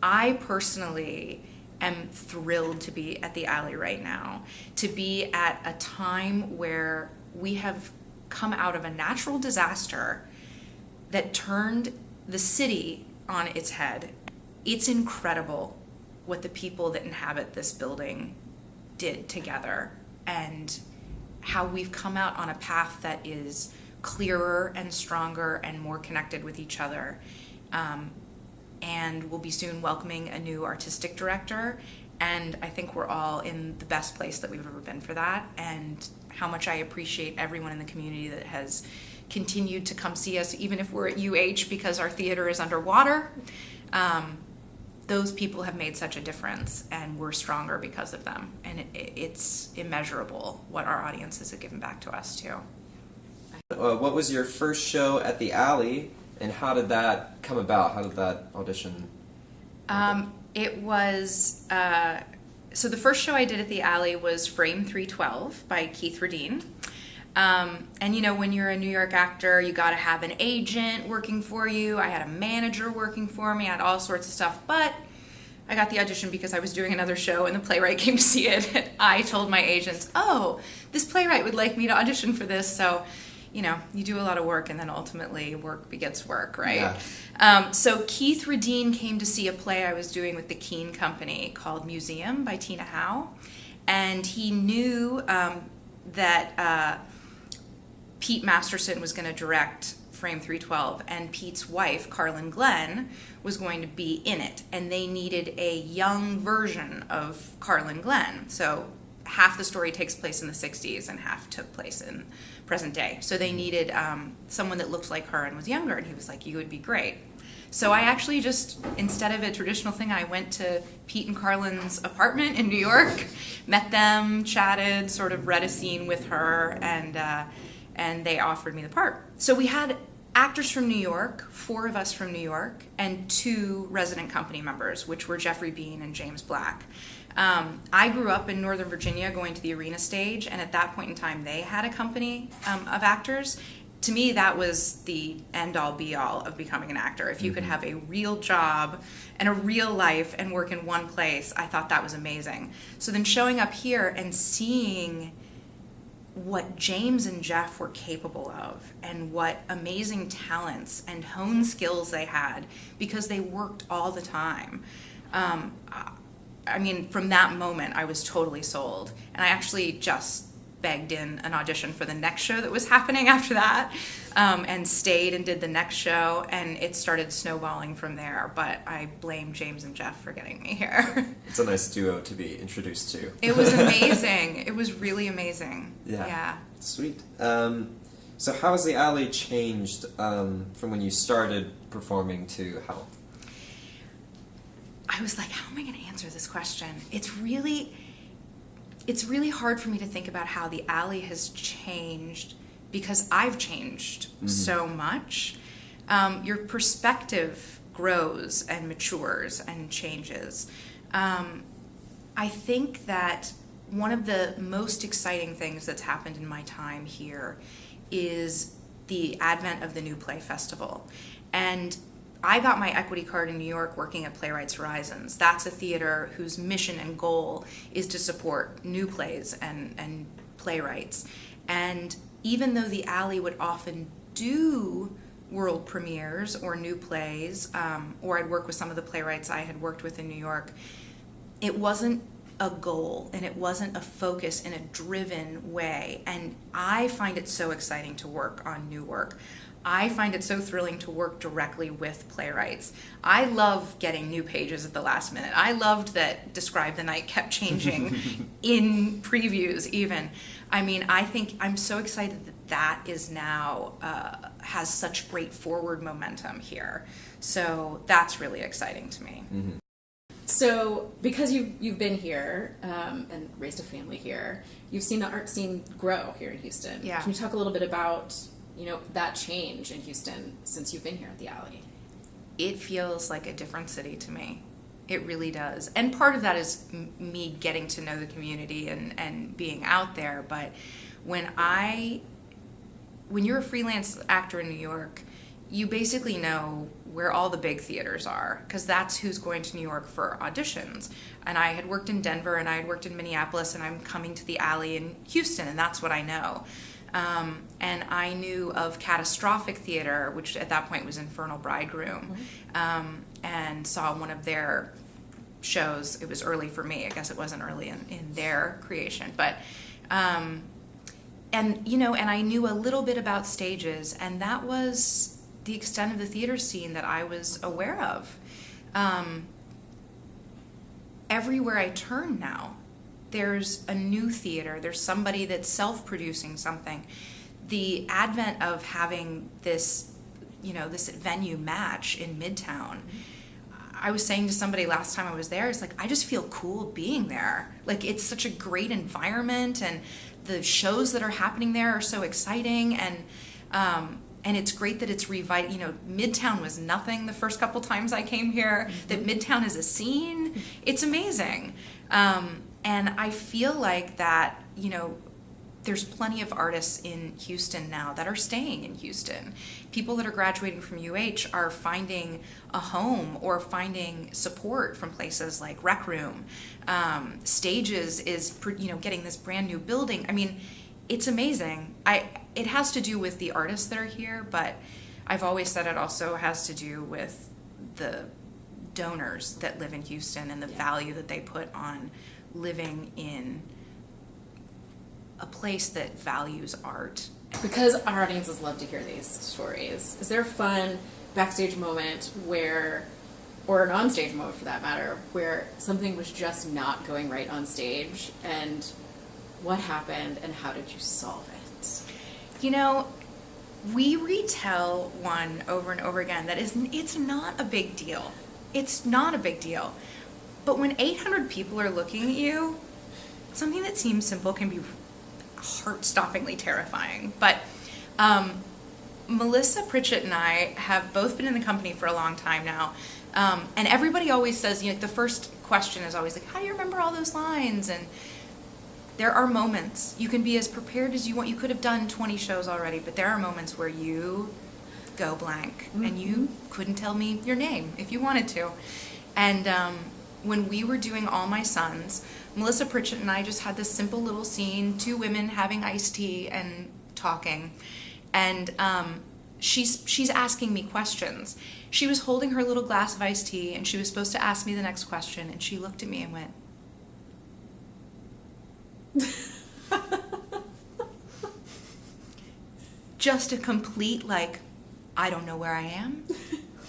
I personally am thrilled to be at the Alley right now, to be at a time where we have come out of a natural disaster that turned the city on its head. It's incredible what the people that inhabit this building did together, and how we've come out on a path that is clearer and stronger and more connected with each other. And we'll be soon welcoming a new artistic director, and I think we're all in the best place that we've ever been for that, and how much I appreciate everyone in the community that has continued to come see us, even if we're at UH because our theater is underwater. Those people have made such a difference, and we're stronger because of them, and it's immeasurable what our audiences have given back to us too. What was your first show at the Alley, and how did that come about? How did that audition? It was, so the first show I did at the Alley was Frame 312 by Keith Radine. And you know, when you're a New York actor, you got to have an agent working for you. I had a manager working for me. I had all sorts of stuff, but I got the audition because I was doing another show and the playwright came to see it. I told my agents, oh, this playwright would like me to audition for this. So, you know, you do a lot of work, and then ultimately work begets work, right? Yeah. So Keith Radine came to see a play I was doing with the Keene Company called Museum by Tina Howe. And he knew that Pete Masterson was going to direct Frame 312, and Pete's wife, Carlin Glenn, was going to be in it. And they needed a young version of Carlin Glenn. So half the story takes place in the 60s and half took place in present day. So they needed someone that looked like her and was younger, and he was like, you would be great. So I actually just, instead of a traditional thing, I went to Pete and Carlin's apartment in New York, met them, chatted, sort of read a scene with her, and they offered me the part. So we had actors from New York, 4 of us from New York, and 2 resident company members, which were Jeffrey Bean and James Black. I grew up in Northern Virginia going to the Arena Stage, and at that point in time, they had a company of actors. To me, that was the end-all, be-all of becoming an actor. If you could have a real job and a real life and work in one place, I thought that was amazing. So then showing up here and seeing what James and Jeff were capable of, and what amazing talents and honed skills they had, because they worked all the time. I mean, from that moment, I was totally sold. And I actually just begged in an audition for the next show that was happening after that, and stayed and did the next show, and it started snowballing from there. But I blame James and Jeff for getting me here. It's a nice duo to be introduced to. It was amazing. It was really amazing. Yeah. Sweet. So how has the Alley changed from when you started performing to how? I was like, how am I going to answer this question? It's really hard for me to think about how the Alley has changed, because I've changed so much. Your perspective grows and matures and changes. I think that one of the most exciting things that's happened in my time here is the advent of the New Play Festival. And I got my equity card in New York working at Playwrights Horizons. That's a theater whose mission and goal is to support new plays and playwrights. And even though the Alley would often do world premieres or new plays, or I'd work with some of the playwrights I had worked with in New York, it wasn't a goal, and it wasn't a focus in a driven way. And I find it so exciting to work on new work. I find it so thrilling to work directly with playwrights. I love getting new pages at the last minute. I loved that Describe the Night kept changing in previews even. I mean, I think I'm so excited that is now has such great forward momentum here. So that's really exciting to me. Mm-hmm. So because you've been here and raised a family here, you've seen the art scene grow here in Houston. Yeah. Can you talk a little bit about that change in Houston since you've been here at the Alley? It feels like a different city to me. It really does. And part of that is me getting to know the community and being out there. But when you're a freelance actor in New York, you basically know where all the big theaters are, because that's who's going to New York for auditions. And I had worked in Denver, and I had worked in Minneapolis, and I'm coming to the Alley in Houston, and that's what I know. And I knew of Catastrophic Theater, which at that point was Infernal Bridegroom, and saw one of their shows. It was early for me. I guess it wasn't early in their creation, but and I knew a little bit about stages, and that was the extent of the theater scene that I was aware of. Everywhere I turn now, there's a new theater. There's somebody that's self-producing something. The advent of having this, this venue Match in Midtown. I was saying to somebody last time I was there, it's like, I just feel cool being there. Like, it's such a great environment, and the shows that are happening there are so exciting, and it's great that it's Midtown was nothing the first couple times I came here, that Midtown is a scene. It's amazing. And I feel like that, there's plenty of artists in Houston now that are staying in Houston. People that are graduating from UH are finding a home or finding support from places like Rec Room. Stages is, getting this brand new building. I mean, it's amazing. It has to do with the artists that are here, but I've always said it also has to do with the donors that live in Houston and the value that they put on living in a place that values art. Because our audiences love to hear these stories, is there a fun backstage moment or an onstage moment for that matter, where something was just not going right on stage, and what happened and how did you solve it? We retell one over and over again it's not a big deal. It's not a big deal. But when 800 people are looking at you, something that seems simple can be heart-stoppingly terrifying. But Melissa Pritchett and I have both been in the company for a long time now. And everybody always says, the first question is always like, how do you remember all those lines? And there are moments. You can be as prepared as you want. You could have done 20 shows already, but there are moments where you go blank and you couldn't tell me your name if you wanted to. And when we were doing All My Sons, Melissa Pritchett and I just had this simple little scene, two women having iced tea and talking. And she's asking me questions. She was holding her little glass of iced tea, and she was supposed to ask me the next question, and she looked at me and went, just a complete, I don't know where I am,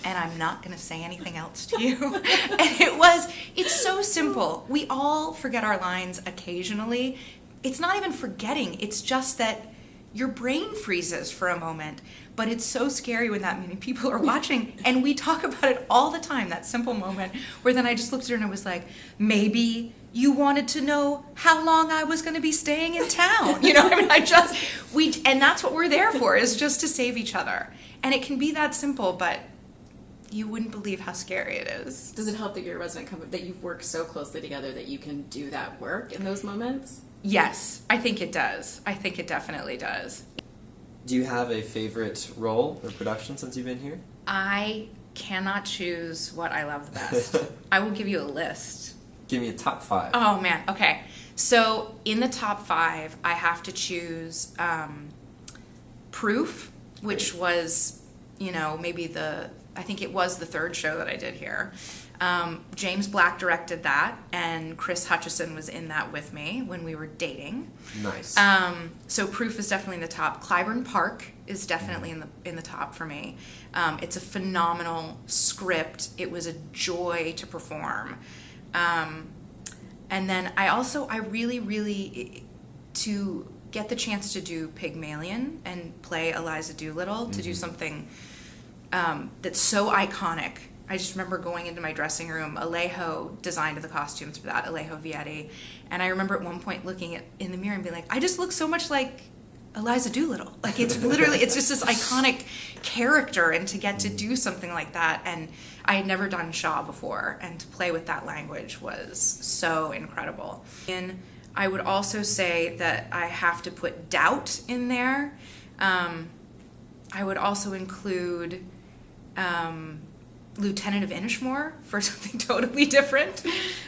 and I'm not going to say anything else to you. And it's so simple. We all forget our lines occasionally. It's not even forgetting. It's just that your brain freezes for a moment. But it's so scary when that many people are watching. And we talk about it all the time, that simple moment where then I just looked at her and I was like, maybe you wanted to know how long I was going to be staying in town. And that's what we're there for, is just to save each other. And it can be that simple, but you wouldn't believe how scary it is. Does it help that you're a resident company, that you've worked so closely together that you can do that work in those moments? Yes, I think it does. I think it definitely does. Do you have a favorite role or production since you've been here? I cannot choose what I love the best. I will give you a list. Give me a top 5. Oh, man. Okay. So in the top 5, I have to choose Proof, which was, maybe I think it was the third show that I did here. James Black directed that, and Chris Hutchison was in that with me when we were dating. Nice. So Proof is definitely in the top. Clybourne Park is definitely in the top for me. It's a phenomenal script. It was a joy to perform. And then I really, really, to get the chance to do Pygmalion and play Eliza Doolittle, to do something that's so iconic. I just remember going into my dressing room. Alejo designed the costumes for that, Alejo Vietti. And I remember at one point looking in the mirror and being like, I just look so much like Eliza Doolittle. It's just this iconic character, and to get to do something like that. And I had never done Shaw before, and to play with that language was so incredible. And I would also say that I have to put Doubt in there. I would also include Lieutenant of Inishmore for something totally different.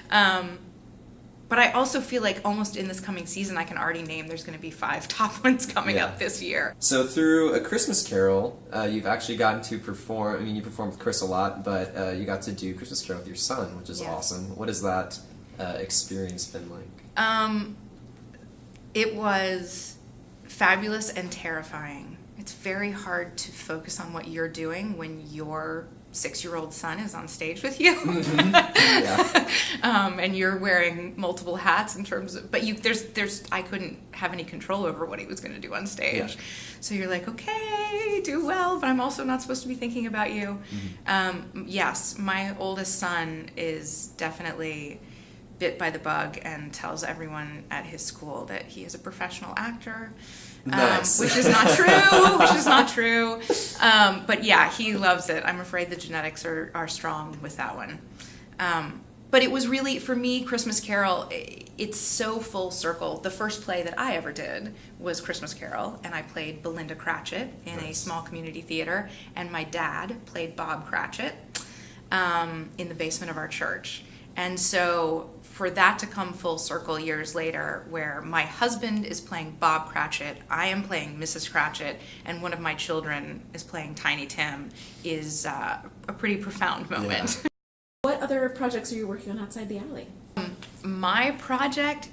But I also feel like almost in this coming season, I can already name there's going to be 5 top ones coming up this year. So through A Christmas Carol, you've actually gotten to perform. I mean, you performed with Chris a lot, but you got to do Christmas Carol with your son, which is awesome. What has that experience been like? It was fabulous and terrifying. It's very hard to focus on what you're doing when your 6-year-old son is on stage with you. And you're wearing multiple hats in terms of, but I couldn't have any control over what he was going to do on stage. So you're like, okay, do well, but I'm also not supposed to be thinking about you. Yes, my oldest son is definitely bit by the bug and tells everyone at his school that he is a professional actor. Nice. Which is not true. But yeah, he loves it. I'm afraid the genetics are strong with that one. But it was really, for me, Christmas Carol, it's so full circle. The first play that I ever did was Christmas Carol, and I played Belinda Cratchit in a small community theater, and my dad played Bob Cratchit in the basement of our church. And so for that to come full circle years later, where my husband is playing Bob Cratchit, I am playing Mrs. Cratchit, and one of my children is playing Tiny Tim, is a pretty profound moment. Yeah. What other projects are you working on outside the alley? My project,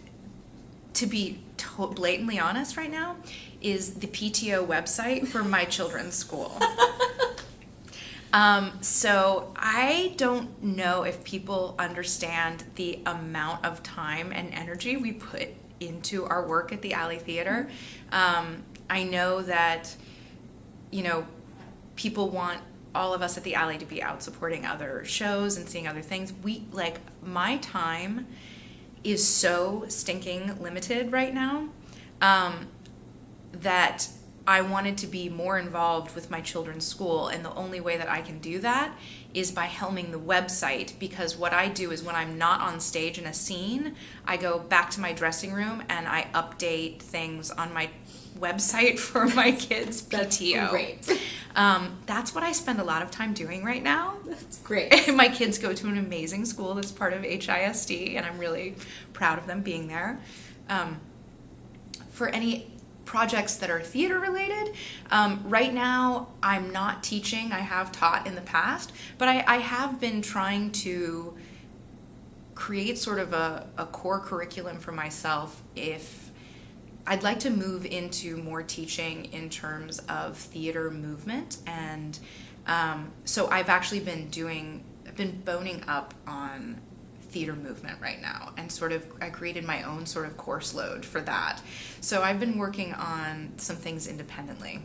to be blatantly honest right now, is the PTO website for my children's school. So I don't know if people understand the amount of time and energy we put into our work at the Alley Theater. I know that, people want all of us at the Alley to be out supporting other shows and seeing other things. My time is so stinking limited right now, that I wanted to be more involved with my children's school, and the only way that I can do that is by helming the website, because what I do is when I'm not on stage in a scene, I go back to my dressing room and I update things on my website for my kids' PTO. That's great. That's what I spend a lot of time doing right now. That's great. My kids go to an amazing school that's part of HISD, and I'm really proud of them being there. For any projects that are theater related, right now I'm not teaching. I have taught in the past, but I have been trying to create sort of a core curriculum for myself. If I'd like to move into more teaching in terms of theater movement, and so I've actually been boning up on theater movement right now, and I created my own sort of course load for that. So I've been working on some things independently.